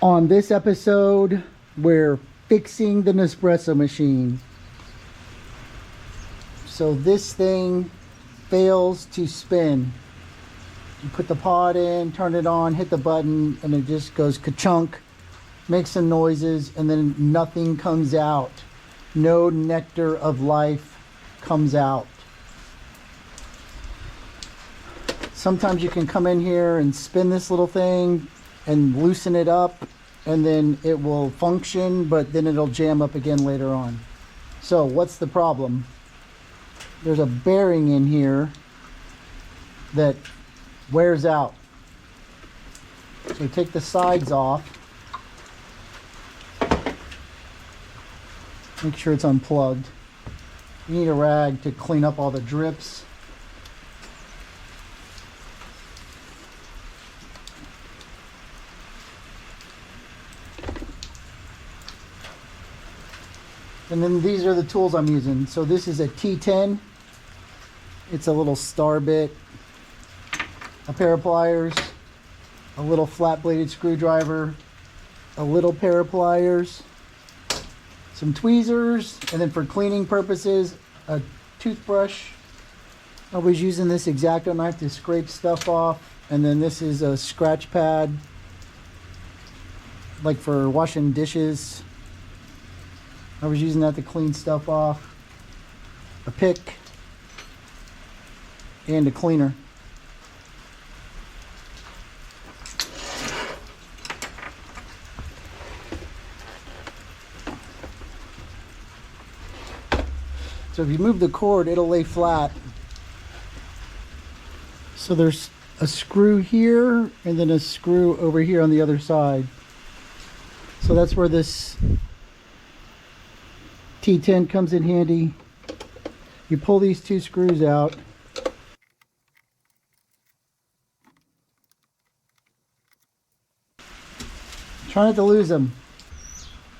On this episode, we're fixing the Nespresso machine. So this thing fails to spin. You put the pod in, turn it on, hit the button, and it just goes ka-chunk, makes some noises, and then nothing comes out. No nectar of life comes out. Sometimes you can come in here and spin this little thing and loosen it up, and then it will function, but then it'll jam up again later on. So what's the problem? There's a bearing in here that wears out. So take the sides off. Make sure it's unplugged. You need a rag to clean up all the drips. And then these are the tools I'm using. So this is a T10. It's a little star bit, a pair of pliers, a little flat bladed screwdriver, a little pair of pliers, some tweezers, and then for cleaning purposes, a toothbrush. I was using this X-Acto knife to scrape stuff off, and then this is a scratch pad, like for washing dishes. I was using that to clean stuff off, a pick, and a cleaner. So if you move the cord, it'll lay flat. So there's a screw here and then a screw over here on the other side. So that's where this T10 comes in handy. You pull these two screws out. Try not to lose them.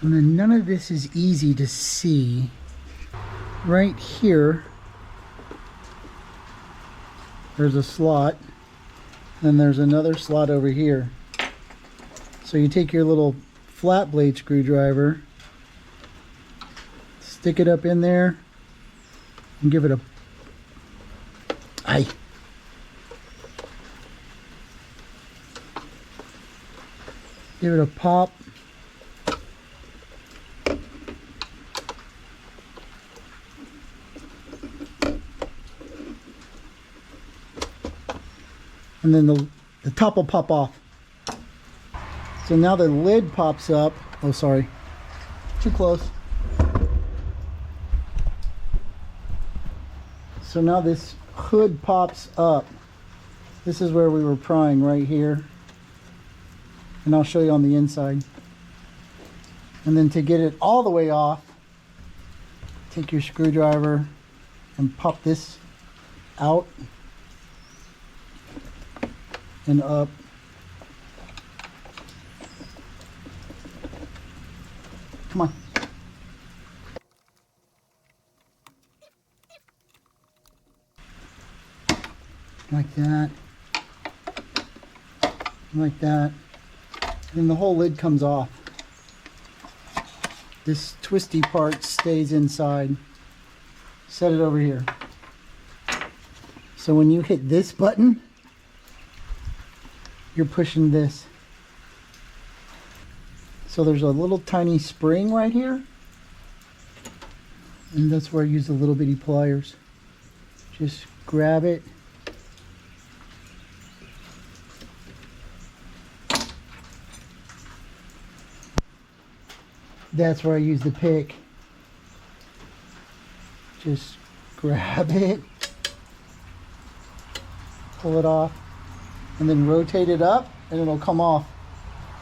And then none of this is easy to see. Right here, there's a slot. Then there's another slot over here. So you take your little flat blade screwdriver, stick it up in there, and give it a give it a pop. And then the top will pop off. So now the lid pops up. Oh, sorry. Too close. So now this hood pops up. This is where we were prying, right here. And I'll show you on the inside. And then to get it all the way off, take your screwdriver and pop this out and up. Come on. Like that. Like that. And the whole lid comes off. This twisty part stays inside. Set it over here. So when you hit this button, you're pushing this. So there's a little tiny spring right here. And that's where I use the little bitty pliers. Just grab it. That's where I use the pick. Just grab it, pull it off, and then rotate it up and it'll come off.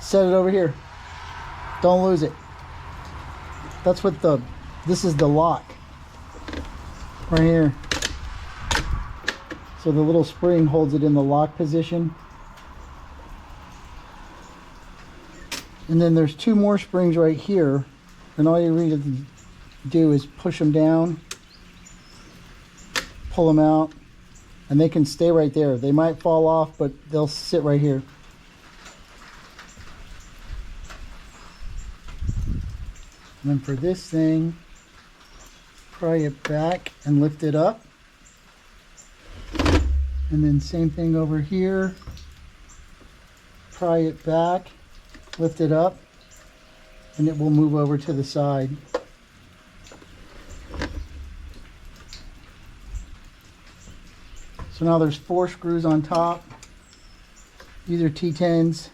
Set it over here. Don't lose it. That's what this is the lock. Right here. So the little spring holds it in the lock position. And then there's two more springs right here. And all you need to do is push them down, pull them out, and they can stay right there. They might fall off, but they'll sit right here. And then for this thing, pry it back and lift it up. And then same thing over here. Pry it back, lift it up, and it will move over to the side. So now there's 4 screws on top. These are T10s.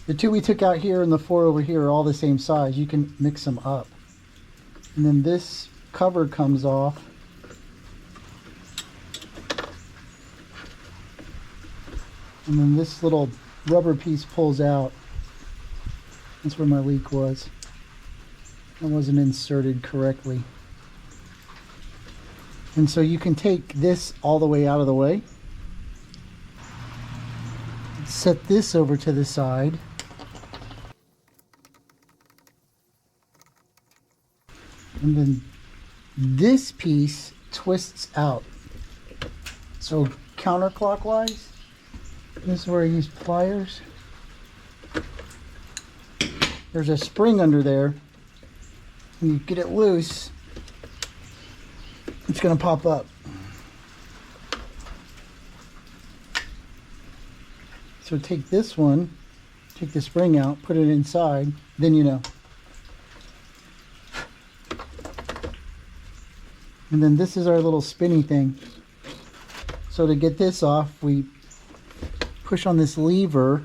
The 2 we took out here and the 4 over here are all the same size. You can mix them up. And then this cover comes off. And then this little rubber piece pulls out. That's where my leak was. It wasn't inserted correctly. And so you can take this all the way out of the way. Set this over to the side. And then this piece twists out. So counterclockwise. This is where I use pliers. There's a spring under there. When you get it loose, it's going to pop up. So take this one, take the spring out, put it inside, then you know. And then this is our little spinny thing. So to get this off, we push on this lever.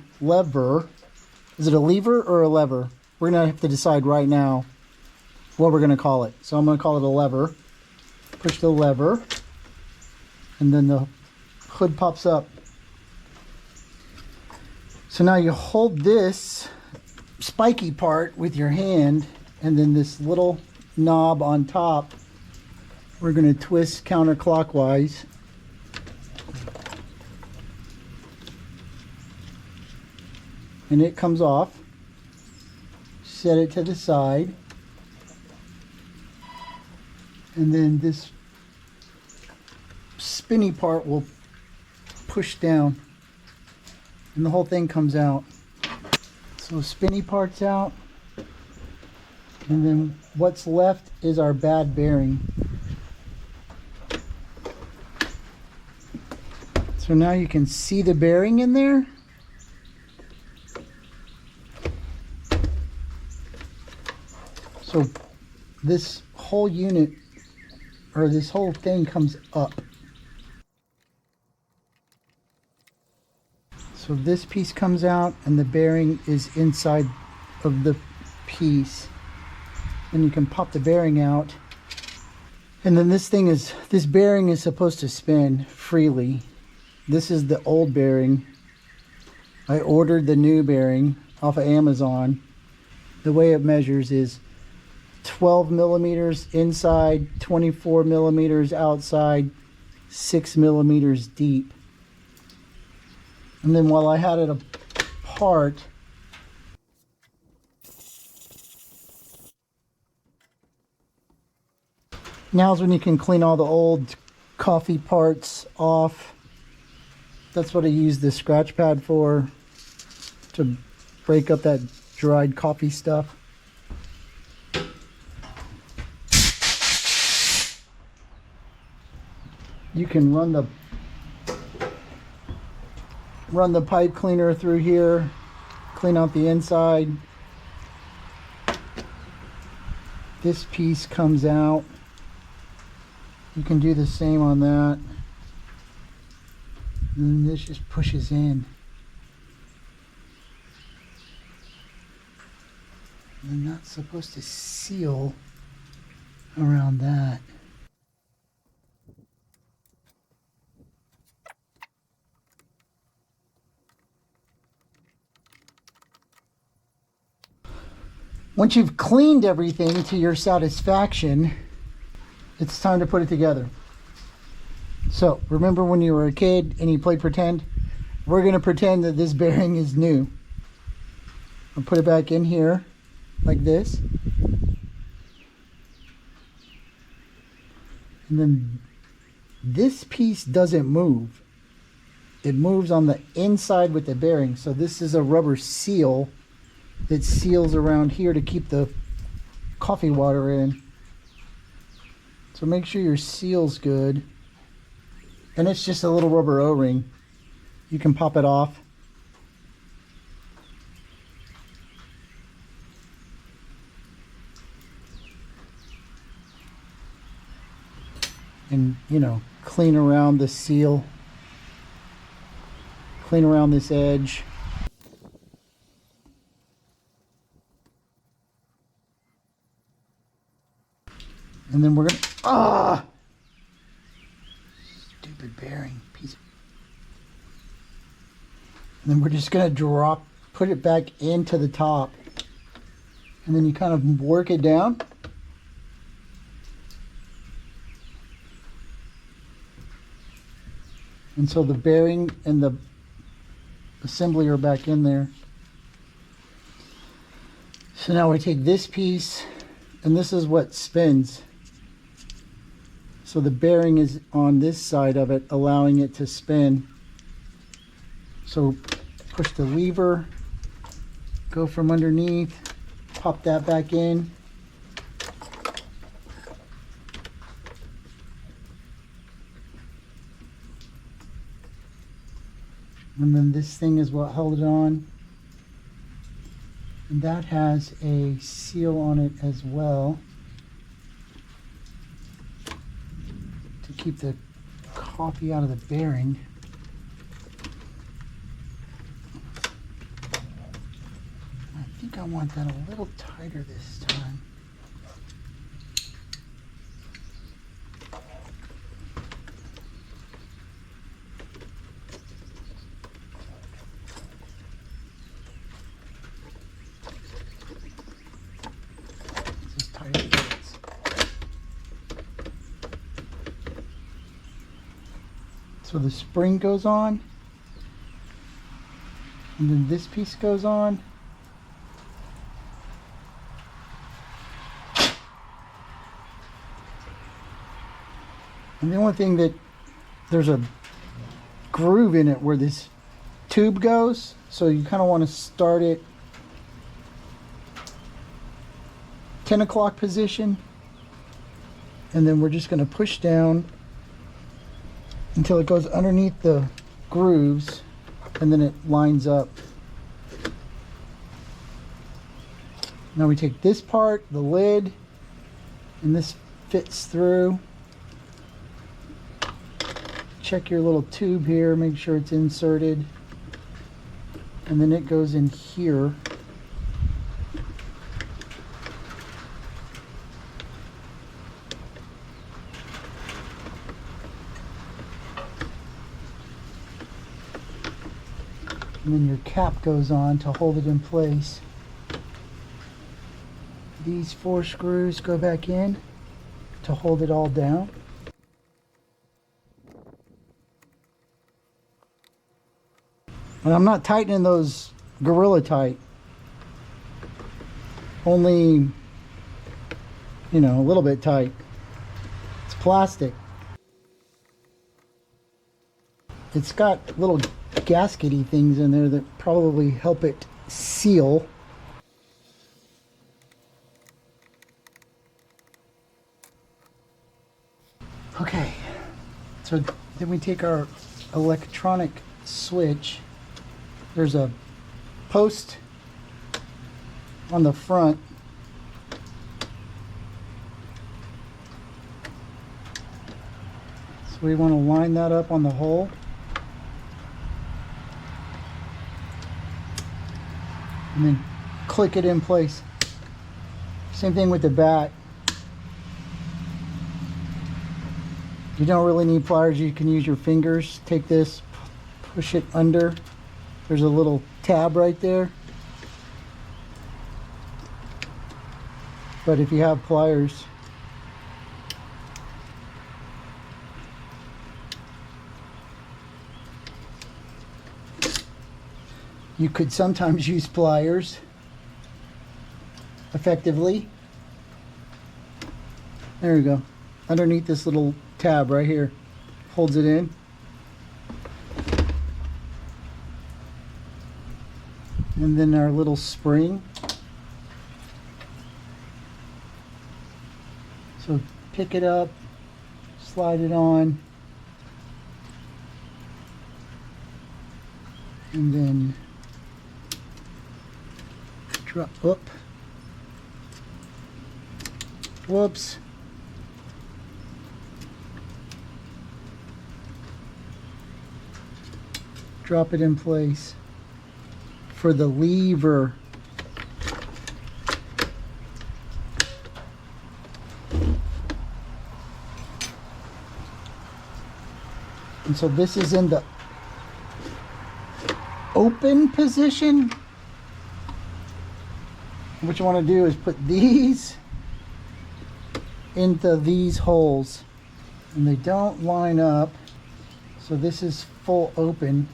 Is it a lever or a lever? We're going to have to decide right now what we're going to call it. So I'm going to call it a lever. Push the lever, and then the hood pops up. So now you hold this spiky part with your hand, and then this little knob on top, we're going to twist counterclockwise. And it comes off. Set it to the side. And then this spinny part will push down. And the whole thing comes out. So spinny part's out. And then what's left is our bad bearing. So now you can see the bearing in there. So this whole unit, or this whole thing, comes up. So this piece comes out and the bearing is inside of the piece. And you can pop the bearing out. And then this bearing is supposed to spin freely. This is the old bearing. I ordered the new bearing off of Amazon. The way it measures is 12 millimeters inside, 24 millimeters outside, 6 millimeters deep. And then while I had it apart, now's when you can clean all the old coffee parts off. That's what I use this scratch pad for, to break up that dried coffee stuff. You can run the pipe cleaner through here, clean out the inside. This piece comes out. You can do the same on that. And this just pushes in. They're not supposed to seal around that. Once you've cleaned everything to your satisfaction, it's time to put it together. So, remember when you were a kid and you played pretend? We're going to pretend that this bearing is new. I'll put it back in here, like this. And then this piece doesn't move. It moves on the inside with the bearing. So this is a rubber seal that seals around here to keep the coffee water in. So make sure your seal's good. And it's just a little rubber O-ring. You can pop it off. And, you know, clean around the seal. Clean around this edge. And then we're gonna, stupid bearing piece. And then we're just gonna put it back into the top. And then you kind of work it down. And so the bearing and the assembly are back in there. So now we take this piece, and this is what spins. So the bearing is on this side of it, allowing it to spin. So push the lever, go from underneath, pop that back in. And then this thing is what held it on. And that has a seal on it as well, to keep the coffee out of the bearing. I think I want that a little tighter this time. Just tighter it fits. So the spring goes on, and then this piece goes on. And the only thing that, there's a groove in it where this tube goes, so you kind of want to start it 10 o'clock position, and then we're just going to push down until it goes underneath the grooves, and then it lines up. Now we take this part, the lid, and this fits through. Check your little tube here, make sure it's inserted, and then it goes in here. And then your cap goes on to hold it in place. These 4 screws go back in to hold it all down. And I'm not tightening those Gorilla Tight. Only, you know, a little bit tight. It's plastic. It's got little gaskety things in there that probably help it seal. Okay, so then we take our electronic switch. There's a post on the front. So we want to line that up on the hole. And then click it in place. Same thing with the bat. You don't really need pliers, you can use your fingers. Take this, push it under. There's a little tab right there. But if you have pliers, you could sometimes use pliers effectively. There we go. Underneath this little tab right here. holds it in. And then our little spring. So pick it up, slide it on, and then drop up. Whoops. Drop it in place for the lever. And so this is in the open position. What you want to do is put these into these holes, and they don't line up, so this is full open.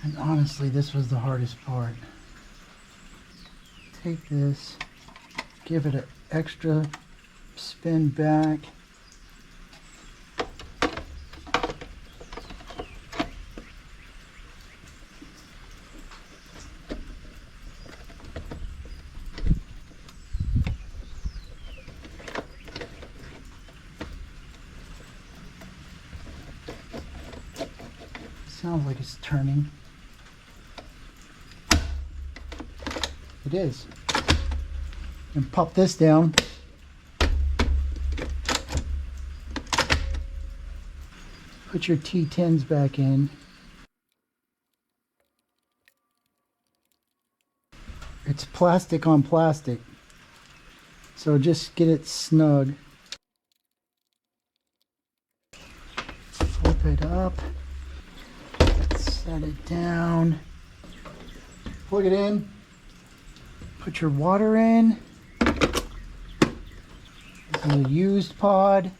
And honestly, this was the hardest part. Take this, give it an extra spin back. Sounds like it's turning. It is. And pop this down. Put your T10s back in. It's plastic on plastic, so just get it snug. Flip it up. Set it down. Plug it in. Put your water in. This is a used pod.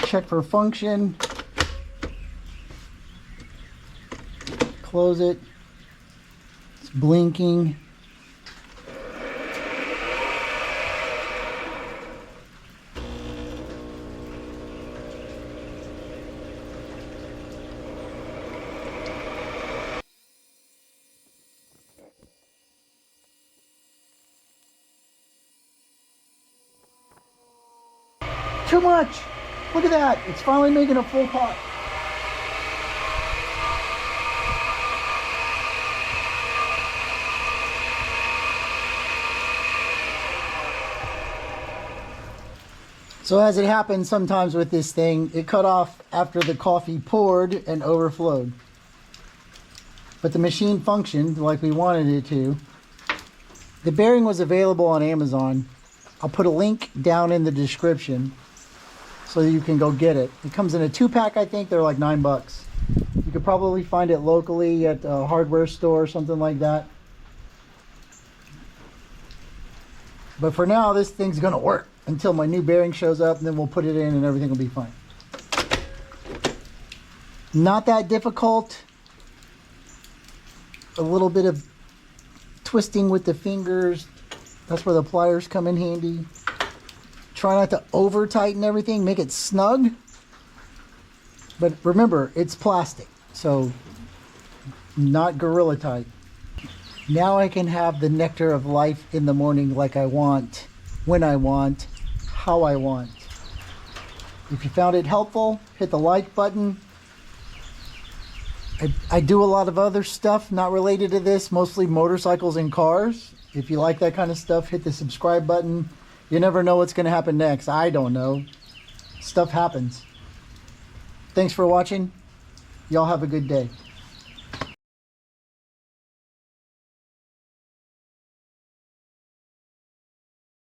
Check for function. Close it. It's blinking. Too much! Look at that! It's finally making a full pot. So as it happens sometimes with this thing, it cut off after the coffee poured and overflowed. But the machine functioned like we wanted it to. The bearing was available on Amazon. I'll put a link down in the description so you can go get it. It comes in a 2-pack, I think. They're like $9. You could probably find it locally at a hardware store or something like that. But for now, this thing's gonna work until my new bearing shows up, and then we'll put it in and everything will be fine. Not that difficult. A little bit of twisting with the fingers. That's where the pliers come in handy. Try not to over tighten everything, make it snug. But remember, it's plastic, so not gorilla tight. Now I can have the nectar of life in the morning like I want, when I want, how I want. If you found it helpful, hit the like button. I do a lot of other stuff not related to this, mostly motorcycles and cars. If you like that kind of stuff, hit the subscribe button. You never know what's going to happen next. I don't know. Stuff happens. Thanks for watching. Y'all have a good day.